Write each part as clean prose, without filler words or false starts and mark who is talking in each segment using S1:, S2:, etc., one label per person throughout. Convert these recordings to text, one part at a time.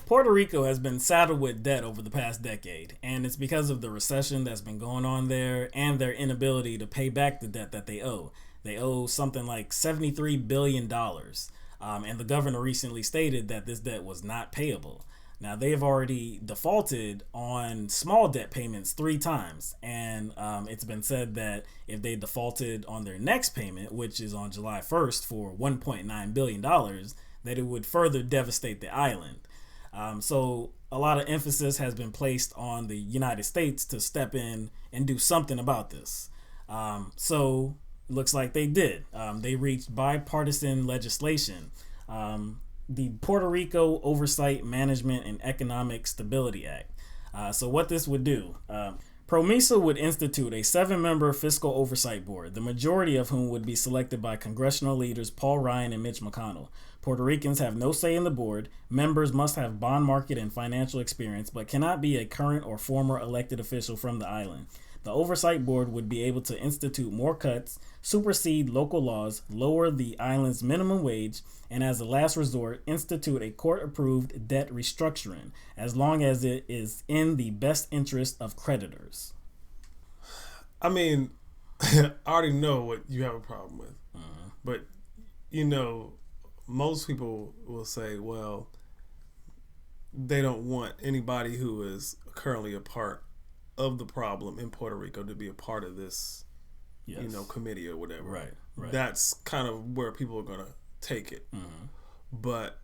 S1: Puerto Rico has been saddled with debt over the past decade, and it's because of the recession that's been going on there and their inability to pay back the debt that they owe. They owe something like $73 billion, and the governor recently stated that this debt was not payable. Now, they have already defaulted on small debt payments 3 times, and it's been said that if they defaulted on their next payment, which is on July 1st for $1.9 billion, that it would further devastate the island. So a lot of emphasis has been placed on the United States to step in and do something about this. So looks like they did. They reached bipartisan legislation. The Puerto Rico Oversight, Management, and Economic Stability Act. So what this would do, PROMESA would institute a 7-member fiscal oversight board, the majority of whom would be selected by congressional leaders Paul Ryan and Mitch McConnell. Puerto Ricans have no say in the board. Members must have bond market and financial experience, but cannot be a current or former elected official from the island. The Oversight Board would be able to institute more cuts, supersede local laws, lower the island's minimum wage, and as a last resort, institute a court-approved debt restructuring, as long as it is in the best interest of creditors.
S2: I mean, I already know what you have a problem with. But, most people will say, well, they don't want anybody who is currently a part of the problem in Puerto Rico to be a part of this, committee or whatever.
S1: Right.
S2: That's kind of where people are going to take it. But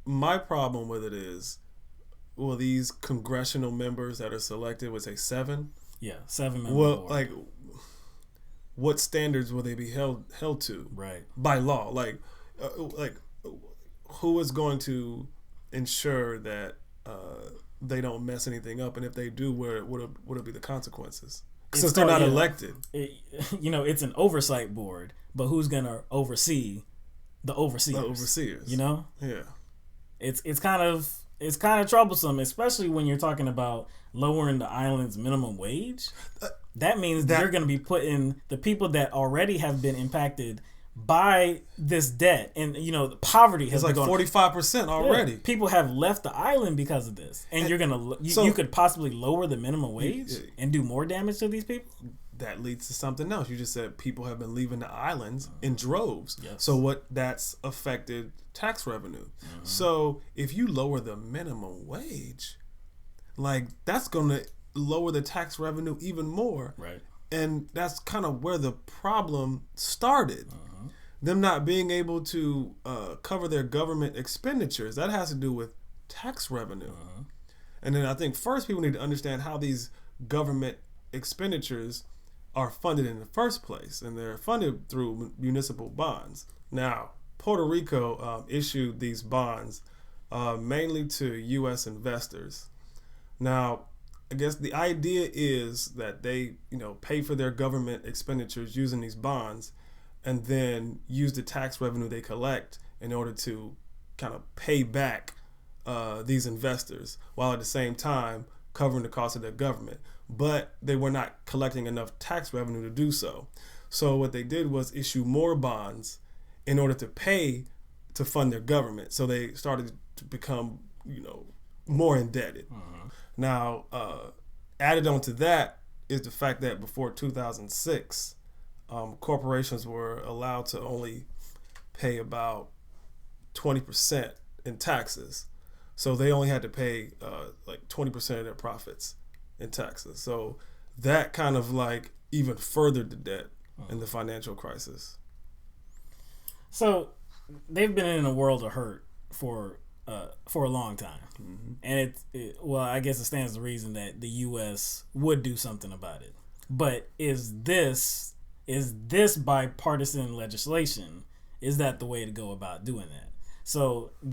S2: my problem with it is, well, these congressional members that are selected, was say 7?
S1: Yeah, 7-member
S2: board.
S1: Like,
S2: what standards will they be held to?
S1: Right.
S2: By law? Who is going to ensure that they don't mess anything up, and if they do, what would be the consequences? Since they're not elected.
S1: It's an oversight board, but who's going to oversee the overseers?
S2: The overseers.
S1: Yeah. It's kind of troublesome, especially when you're talking about lowering the island's minimum wage. That means that you're going to be putting the people that already have been impacted by this debt, and the poverty has
S2: been 45% already.
S1: Yeah, people have left the island because of this, and you could possibly lower the minimum wage and do more damage to these people.
S2: That leads to something else. You just said people have been leaving the islands in droves.
S1: Yes.
S2: So that's affected tax revenue. So if you lower the minimum wage, that's going to lower the tax revenue even more.
S1: Right.
S2: And that's kind of where the problem started. Them not being able to cover their government expenditures. That has to do with tax revenue. And then I think first people need to understand how these government expenditures are funded in the first place. And they're funded through municipal bonds. Now, Puerto Rico issued these bonds mainly to U.S. investors. Now, I guess the idea is that they, pay for their government expenditures using these bonds, and then use the tax revenue they collect in order to kind of pay back these investors, while at the same time covering the cost of their government. But they were not collecting enough tax revenue to do so. So what they did was issue more bonds in order to pay to fund their government. So they started to become, more indebted. Now, added on to that is the fact that before 2006, corporations were allowed to only pay about 20% in taxes. So they only had to pay 20% of their profits in taxes. So that kind of even furthered the debt in the financial crisis.
S1: So they've been in a world of hurt for a long time. And I guess it stands to reason that the U.S. would do something about it. But is this bipartisan legislation, is that the way to go about doing that? So I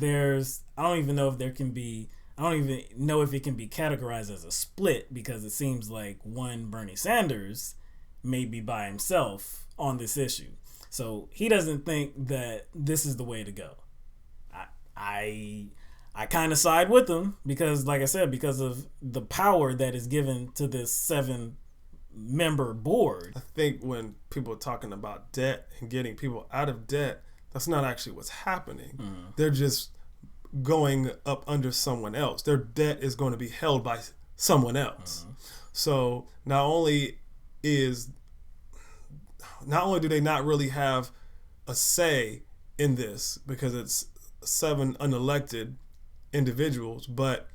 S1: don't even know if it can be categorized as a split, because it seems like one Bernie Sanders may be by himself on this issue. So he doesn't think that this is the way to go. I kind of side with him because, like I said, because of the power that is given to this 7-member board.
S2: I think when people are talking about debt and getting people out of debt, that's not actually what's happening. They're just going up under someone else. Their debt is going to be held by someone else. So not only do they not really have a say in this because it's 7 unelected individuals, but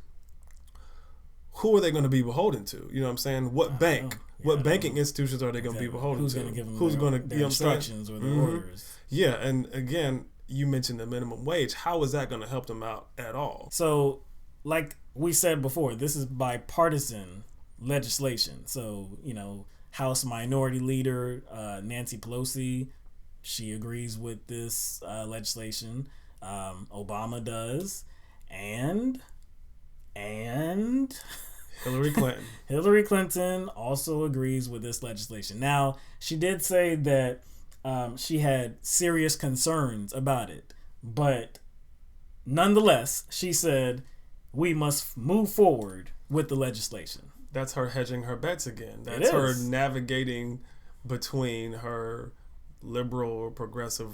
S2: who are they going to be beholden to? You know what I'm saying? What bank? What banking institutions are they going to be beholden
S1: Who's
S2: to?
S1: Going to give them
S2: Who's going to
S1: their instructions or their orders?
S2: Yeah, and again, you mentioned the minimum wage. How is that going to help them out at all?
S1: So, like we said before, this is bipartisan legislation. So, House Minority Leader Nancy Pelosi, she agrees with this legislation. Obama does, and Hillary Clinton also agrees with this legislation. Now, she did say that she had serious concerns about it, but nonetheless, she said we must move forward with the legislation.
S2: That's her hedging her bets again. That's her navigating between her liberal or progressive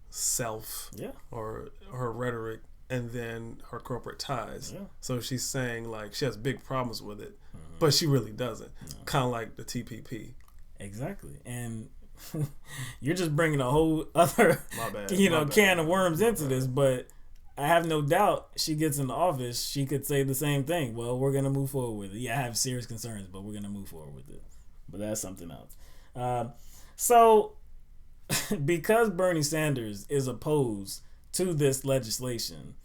S2: self or her rhetoric and then her corporate ties. Yeah. So she's saying like she has big problems with it, but she really doesn't. Kind of like the TPP.
S1: Exactly. And you're just bringing a whole other can of worms into this, but I have no doubt she gets in the office, she could say the same thing. Well, we're going to move forward with it. Yeah, I have serious concerns, but we're going to move forward with it. But that's something else. So because Bernie Sanders is opposed to this legislation,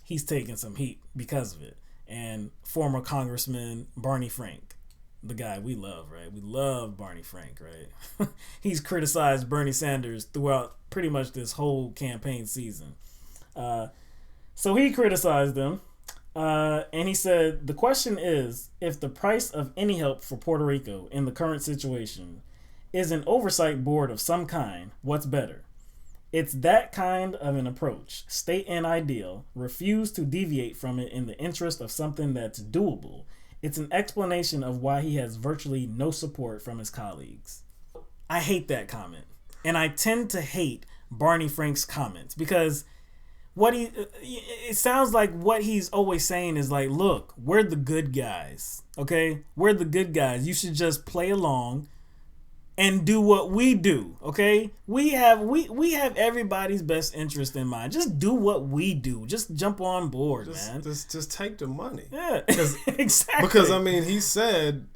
S1: he's taking some heat because of it. And former Congressman Barney Frank, the guy we love, right? We love Barney Frank, right? He's criticized Bernie Sanders throughout pretty much this whole campaign season. So he criticized them, and he said, the question is, if the price of any help for Puerto Rico in the current situation is an oversight board of some kind, what's better? It's that kind of an approach, state and ideal, refuse to deviate from it in the interest of something that's doable. It's an explanation of why he has virtually no support from his colleagues. I hate that comment, and I tend to hate Barney Frank's comments because it sounds like what he's always saying is like, look, we're the good guys, okay? We're the good guys. You should just play along and do what we do, okay? We have everybody's best interest in mind. Just do what we do. Just jump on board, man.
S2: Just take the money.
S1: Yeah, exactly.
S2: Because, he said,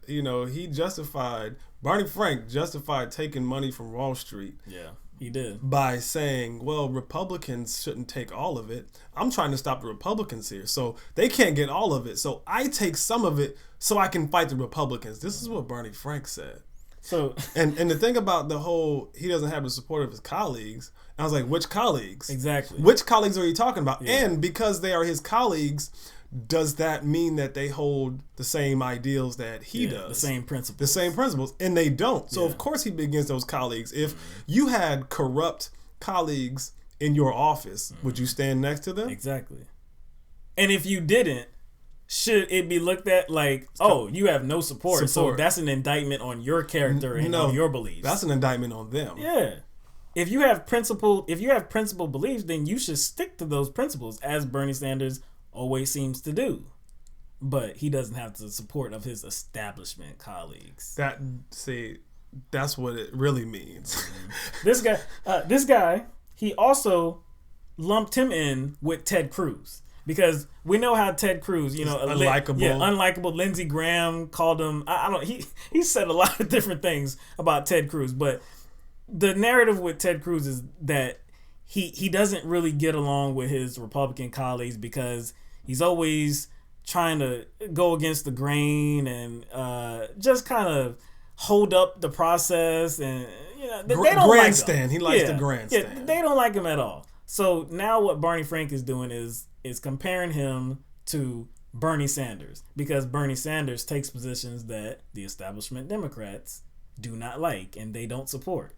S2: Barney Frank justified taking money from Wall Street.
S1: Yeah. He did.
S2: By saying, well, Republicans shouldn't take all of it. I'm trying to stop the Republicans here. So they can't get all of it. So I take some of it so I can fight the Republicans. This is what Barney Frank said.
S1: So
S2: and the thing about the whole, he doesn't have the support of his colleagues. I was like, which colleagues?
S1: Exactly.
S2: Which colleagues are you talking about? Yeah. And because they are his colleagues, does that mean that they hold the same ideals that he does?
S1: The same principles.
S2: The same principles. And they don't. So, of course, he begins those colleagues. If you had corrupt colleagues in your office, would you stand next to them?
S1: Exactly. And if you didn't, should it be looked at like, oh, you have no support. So that's an indictment on your character and on your beliefs.
S2: That's an indictment on them.
S1: Yeah. If you have principled beliefs, then you should stick to those principles, as Bernie Sanders always seems to do. But he doesn't have the support of his establishment colleagues.
S2: That's what it really means.
S1: This guy, he also lumped him in with Ted Cruz. Because we know how Ted Cruz,
S2: unlikable.
S1: Unlikable. Lindsey Graham called him. He said a lot of different things about Ted Cruz, but the narrative with Ted Cruz is that he doesn't really get along with his Republican colleagues because he's always trying to go against the grain and just kind of hold up the process, and they don't
S2: grandstand.
S1: Like him.
S2: He likes the grandstand.
S1: Yeah, they don't like him at all. So now what Barney Frank is doing is comparing him to Bernie Sanders, because Bernie Sanders takes positions that the establishment Democrats do not like and they don't support.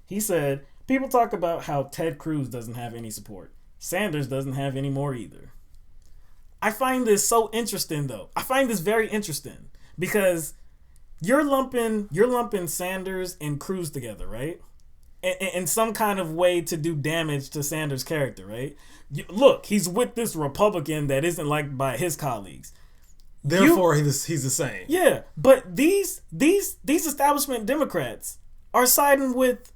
S1: He said, people talk about how Ted Cruz doesn't have any support. Sanders doesn't have any more either. I find this so interesting, though. I find this very interesting because you're lumping Sanders and Cruz together, right? in some kind of way to do damage to Sanders' character, right? Look, he's with this Republican that isn't liked by his colleagues.
S2: Therefore, he's the same.
S1: Yeah, but these establishment Democrats are siding with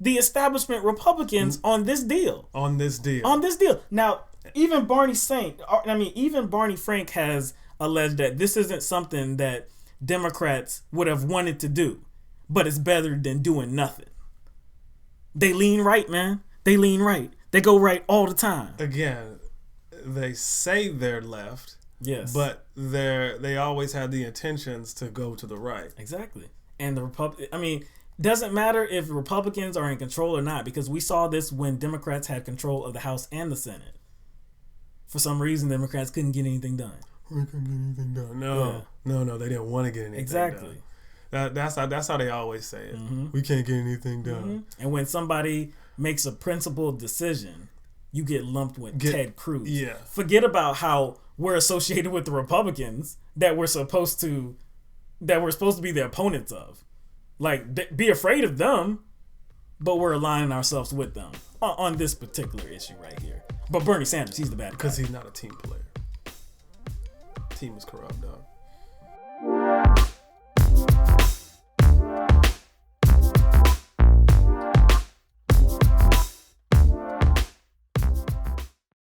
S1: the establishment Republicans on this deal.
S2: On this deal.
S1: Now, even Barney Frank has alleged that this isn't something that Democrats would have wanted to do, but it's better than doing nothing. They lean right, man. They lean right. They go right all the time.
S2: Again, they say they're left.
S1: Yes.
S2: But they always had the intentions to go to the right.
S1: Exactly. And doesn't matter if Republicans are in control or not, because we saw this when Democrats had control of the House and the Senate. For some reason, Democrats couldn't get anything done.
S2: We couldn't get anything done. No, they didn't want to get anything done. Exactly. That's how they always say it. Mm-hmm. We can't get anything done.
S1: Mm-hmm. And when somebody makes a principled decision, you get lumped with Ted Cruz.
S2: Yeah.
S1: Forget about how we're associated with the Republicans that we're supposed to be the opponents of. Like, be afraid of them, but we're aligning ourselves with them on this particular issue right here. But Bernie Sanders, he's the bad guy.
S2: Because he's not a team player. Team is corrupt, dog.